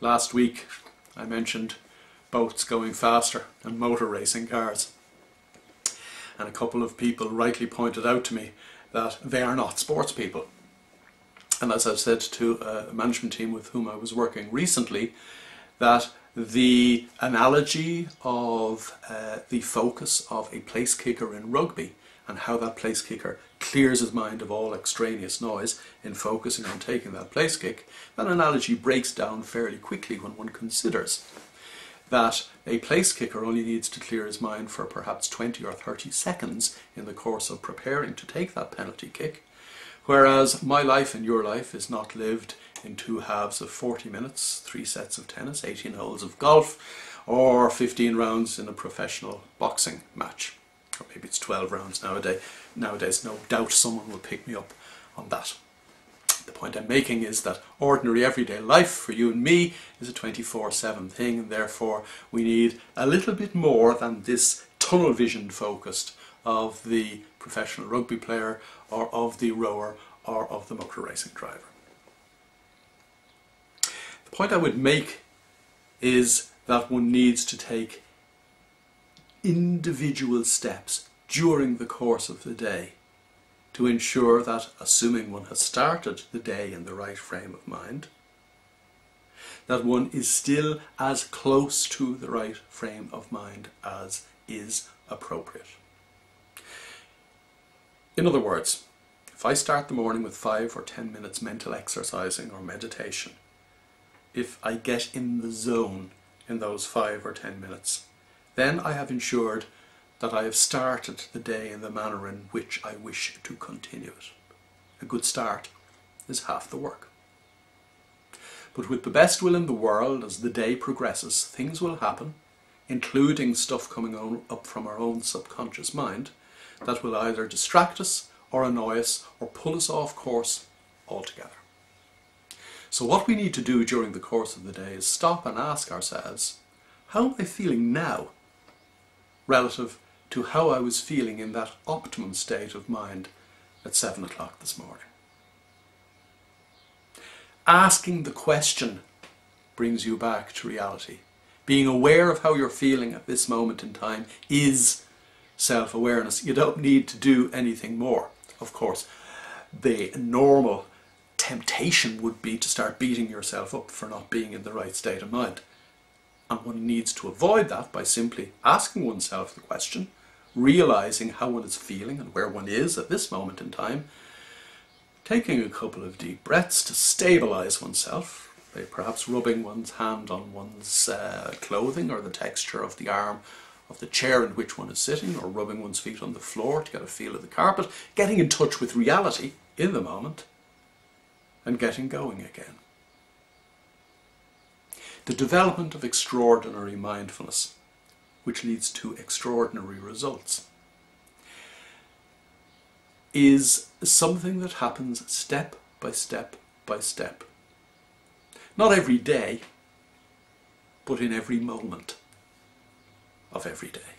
Last week I mentioned boats going faster and motor racing cars, and a couple of people rightly pointed out to me that they are not sports people. And as I've said to a management team with whom I was working recently, that the analogy of the focus of a place kicker in rugby and how that place kicker clears his mind of all extraneous noise in focusing on taking that place kick, that analogy breaks down fairly quickly when one considers that a place kicker only needs to clear his mind for perhaps 20 or 30 seconds in the course of preparing to take that penalty kick, whereas my life and your life is not lived in 2 halves of 40 minutes, 3 sets of tennis, 18 holes of golf, or 15 rounds in a professional boxing match. Or maybe it's 12 rounds nowadays. Nowadays, no doubt someone will pick me up on that. The point I'm making is that ordinary everyday life for you and me is a 24/7 thing, and therefore we need a little bit more than this tunnel vision focused of the professional rugby player or of the rower or of the motor racing driver. The point I would make is that one needs to take individual steps during the course of the day to ensure that, assuming one has started the day in the right frame of mind, that one is still as close to the right frame of mind as is appropriate. In other words, if I start the morning with 5 or 10 minutes mental exercising or meditation, if I get in the zone in those 5 or 10 minutes, then I have ensured that I have started the day in the manner in which I wish to continue it. A good start is half the work. But with the best will in the world, as the day progresses, things will happen, including stuff coming up from our own subconscious mind, that will either distract us or annoy us or pull us off course altogether. So what we need to do during the course of the day is stop and ask ourselves, how am I feeling now relative to how I was feeling in that optimum state of mind at 7 o'clock this morning? Asking the question brings you back to reality. Being aware of how you're feeling at this moment in time is self-awareness. You don't need to do anything more. Of course, the normal temptation would be to start beating yourself up for not being in the right state of mind. And one needs to avoid that by simply asking oneself the question, realizing how one is feeling and where one is at this moment in time, taking a couple of deep breaths to stabilize oneself, by perhaps rubbing one's hand on one's clothing or the texture of the arm of the chair in which one is sitting, or rubbing one's feet on the floor to get a feel of the carpet, getting in touch with reality in the moment, and getting going again. The development of extraordinary mindfulness, which leads to extraordinary results, is something that happens step by step by step. Not every day, but in every moment of every day.